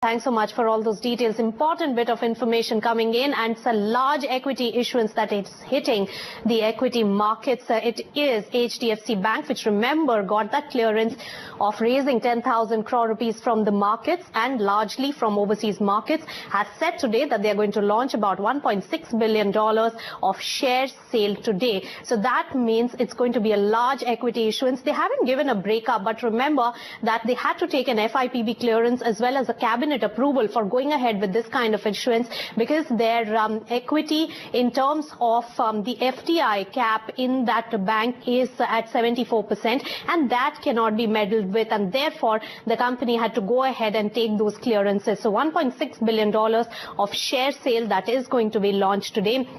Thanks so much for all those details. Important bit of information coming in, and it's a large equity issuance that is hitting the equity markets. It is HDFC Bank, which, remember, got that clearance of raising 10,000 crore rupees from the markets and largely from overseas markets, has said today that they are going to launch about $1.6 billion of share sale today. So that means it's going to be a large equity issuance. They haven't given a breakup, but remember that they had to take an FIPB clearance as well as a cabinet approval for going ahead with this kind of issuance, because their equity in terms of the FDI cap in that bank is at 74%, and that cannot be meddled with, and therefore the company had to go ahead and take those clearances. So $1.6 billion of share sale that is going to be launched today.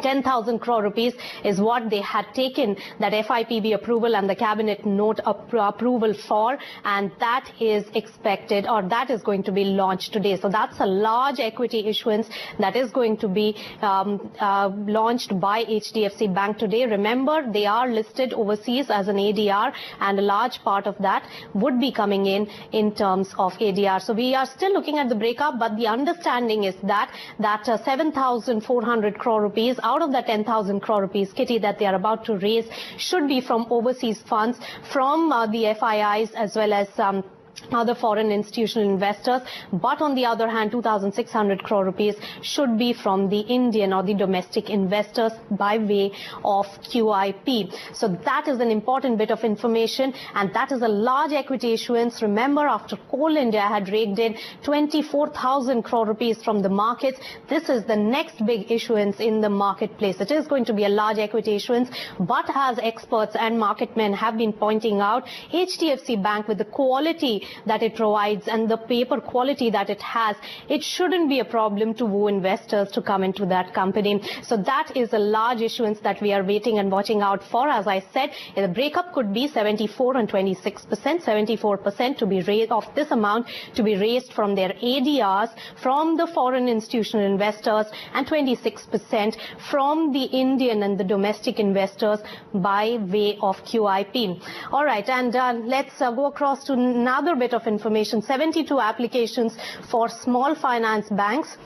10,000 crore rupees is what they had taken that FIPB approval and the cabinet note approval for, and that is expected, or that is going to be launched today. So that's a large equity issuance that is going to be launched by HDFC Bank today. Remember, they are listed overseas as an ADR, and a large part of that would be coming in terms of ADR. So we are still looking at the breakup, but the understanding is that 7,400 crore rupees out of the 10,000 crore rupees kitty that they are about to raise should be from overseas funds, from the FIIs as well as other foreign institutional investors. But on the other hand, 2,600 crore rupees should be from the Indian or the domestic investors by way of QIP. So that is an important bit of information, and that is a large equity issuance. Remember, after Coal India had raked in 24,000 crore rupees from the markets, this is the next big issuance in the marketplace. It is going to be a large equity issuance, but as experts and market men have been pointing out, HDFC Bank, with the quality that it provides and the paper quality that it has, it shouldn't be a problem to woo investors to come into that company. So that is a large issuance that we are waiting and watching out for. As I said, the breakup could be 74 and 26%, 74% to be raised of this amount to be raised from their ADRs from the foreign institutional investors, and 26% from the Indian and the domestic investors by way of QIP. All right, and let's go across to another bit of information. 72 applications for small finance banks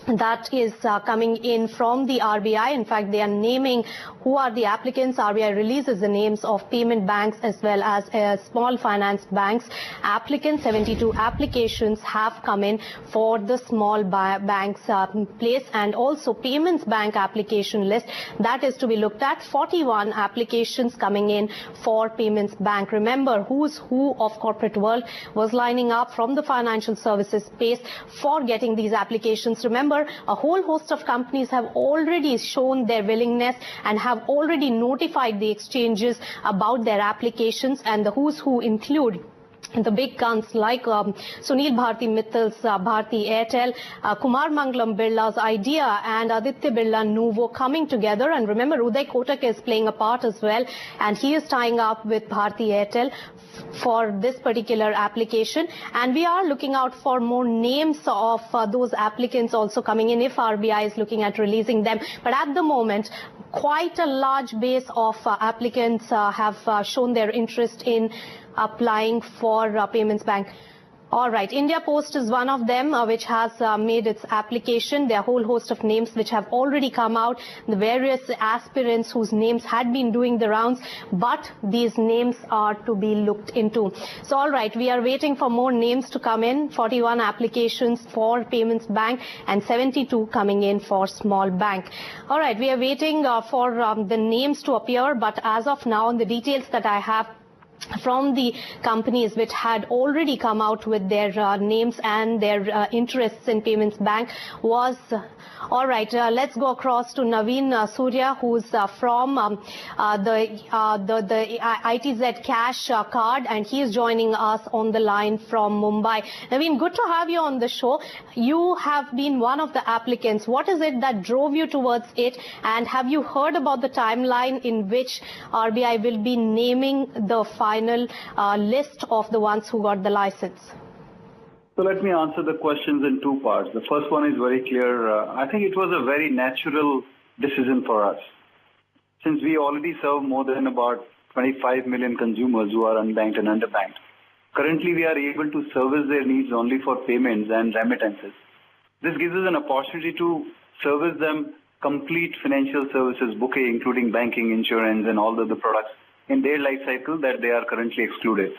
that is coming in from the RBI. In fact, they are naming who are the applicants. RBI releases the names of payment banks as well as small finance banks. Applicants, 72 applications have come in for the small banks place, and also payments bank application list that is to be looked at. 41 applications coming in for payments bank. Remember, who's who of corporate world was lining up from the financial services space for getting these applications. Remember, a whole host of companies have already shown their willingness and have already notified the exchanges about their applications, and the who's who include the big guns like Sunil Bharti Mittal's Bharti Airtel, Kumar Mangalam Birla's Idea, and Aditya Birla Nuvo coming together. And remember, Uday Kotak is playing a part as well, and he is tying up with Bharti Airtel for this particular application. And we are looking out for more names of those applicants also coming in if RBI is looking at releasing them. But at the moment, quite a large base of applicants have shown their interest in applying for payments bank. All right, India Post is one of them which has made its application. There are a whole host of names which have already come out, the various aspirants whose names had been doing the rounds, but these names are to be looked into. So all right, we are waiting for more names to come in. 41 applications for payments bank and 72 coming in for small bank. All right, we are waiting for the names to appear, but as of now, the details that I have from the companies which had already come out with their names and their interests in payments bank was all right. Let's go across to Naveen Surya, who's from the ITZ Cash card, and he is joining us on the line from Mumbai. Naveen, good to have you on the show. You have been one of the applicants. What is it that drove you towards it, and have you heard about the timeline in which RBI will be naming the final list of the ones who got the license? So let me answer the questions in two parts. The first one is very clear. I think it was a very natural decision for us. Since we already serve more than about 25 million consumers who are unbanked and underbanked, Currently, we are able to service their needs only for payments and remittances. This gives us an opportunity to service them complete financial services bouquet, including banking, insurance, and all the other products in their life cycle that they are currently excluded.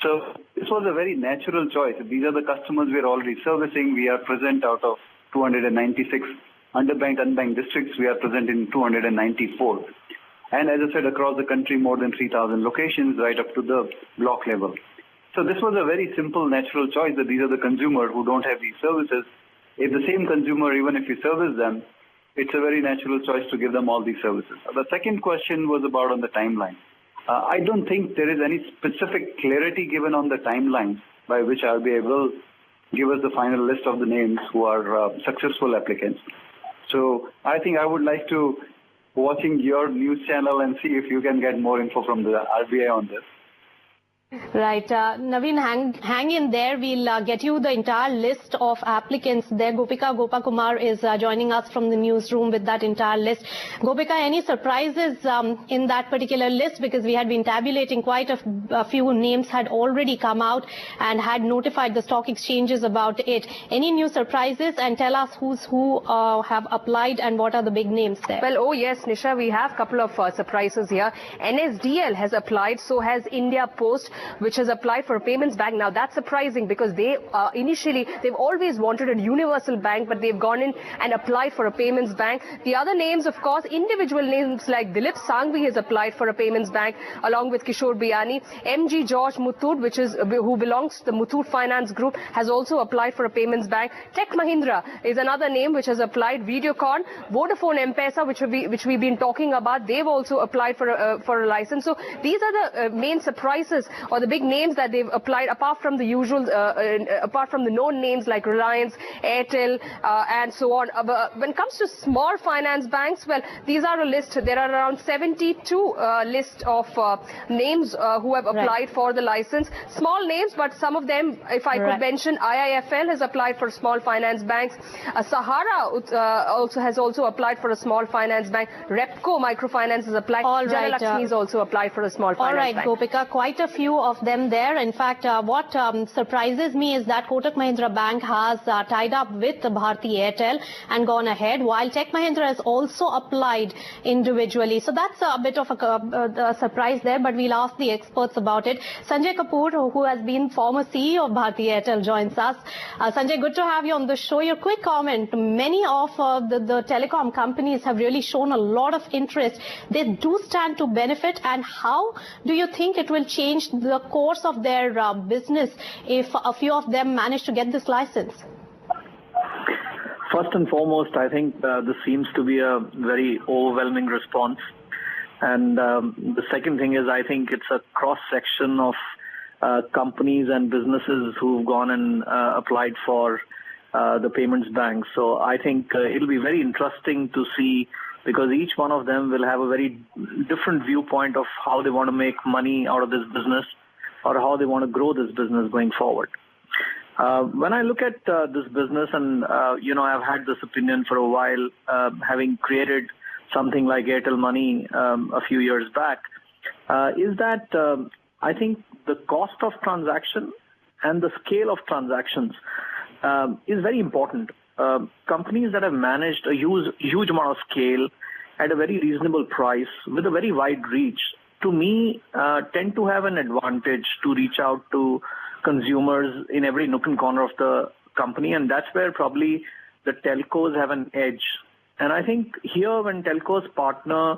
So this was a very natural choice. These are the customers we are already servicing. We are present out of 296 underbanked, unbanked districts. We are present in 294. And as I said, across the country, more than 3,000 locations, right up to the block level. So this was a very simple, natural choice that these are the consumers who don't have these services. If the same consumer, even if you service them, it's a very natural choice to give them all these services. The second question was about on the timeline. I don't think there is any specific clarity given on the timeline by which I'll be able to give us the final list of the names who are successful applicants. So I think I would like to watching your news channel and see if you can get more info from the RBI on this. Right. Naveen, hang in there. We'll get you the entire list of applicants there. Gopika Gopakumar is joining us from the newsroom with that entire list. Gopika, any surprises in that particular list? Because we had been tabulating quite a few names had already come out and had notified the stock exchanges about it. Any new surprises? And tell us who have applied and what are the big names there. Well, oh yes, Nisha, we have a couple of surprises here. NSDL has applied, so has India Post, which has applied for a payments bank. Now that's surprising because they they've always wanted a universal bank, but they've gone in and applied for a payments bank. The other names, of course, individual names like Dilip Sanghvi has applied for a payments bank along with Kishore Biyani. MG George Muthoot, who belongs to the Muthoot Finance Group, has also applied for a payments bank. Tech Mahindra is another name which has applied. Videocon, Vodafone M-Pesa, which we've been talking about, they've also applied for a license. So these are the main surprises or the big names that they've applied, apart from the usual, apart from the known names like Reliance, Airtel, and so on. When it comes to small finance banks, well, these are a list. There are around 72 list of names who have applied for the license. Small names, but some of them, if I could mention, IIFL has applied for small finance banks. Sahara has also applied for a small finance bank. Repco Microfinance has applied. Janalakshmi has also applied for a small finance bank. All right, Gopika, quite a few of them there. In fact, what surprises me is that Kotak Mahindra Bank has tied up with Bharti Airtel and gone ahead, while Tech Mahindra has also applied individually. So that's a bit of a surprise there, but we'll ask the experts about it. Sanjay Kapoor, who has been former CEO of Bharti Airtel, joins us. Sanjay, good to have you on the show. Your quick comment. Many of the telecom companies have really shown a lot of interest. They do stand to benefit, and how do you think it will change the course of their business if a few of them manage to get this license? First and foremost, I think this seems to be a very overwhelming response. And the second thing is, I think it's a cross-section of companies and businesses who've gone and applied for the payments bank. So I think it'll be very interesting to see, because each one of them will have a very different viewpoint of how they want to make money out of this business or how they want to grow this business going forward. When I look at this business, and I've had this opinion for a while, having created something like Airtel Money a few years back, is that I think the cost of transaction and the scale of transactions is very important. Companies that have managed a huge amount of scale at a very reasonable price with a very wide reach, to me, tend to have an advantage to reach out to consumers in every nook and corner of the company, and that's where probably the telcos have an edge. And I think here, when telcos partner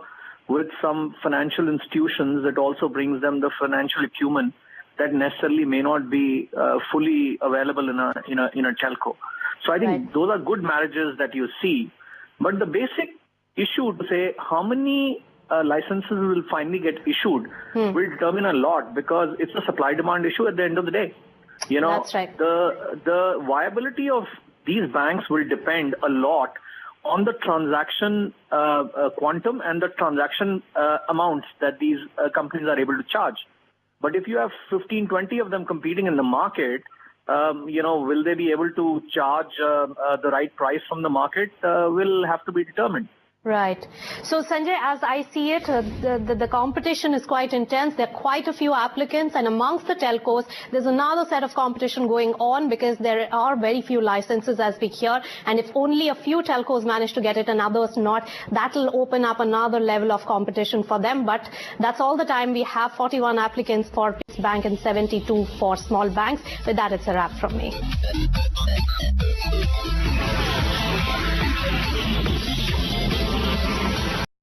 with some financial institutions, it also brings them the financial acumen that necessarily may not be fully available in a telco. So I think those are good marriages that you see. But the basic issue to say how many licenses will finally get issued will determine a lot, because it's a supply-demand issue at the end of the day. That's right. The viability of these banks will depend a lot on the transaction quantum and the transaction amounts that these companies are able to charge. But if you have 15, 20 of them competing in the market, will they be able to charge the right price from the market will have to be determined. Right. So, Sanjay, as I see it, the competition is quite intense. There are quite a few applicants, and amongst the telcos, there's another set of competition going on because there are very few licenses as we hear. And if only a few telcos manage to get it and others not, that will open up another level of competition for them. But that's all the time we have. 41 applicants for Bank and 72 for small banks. With that, it's a wrap from me.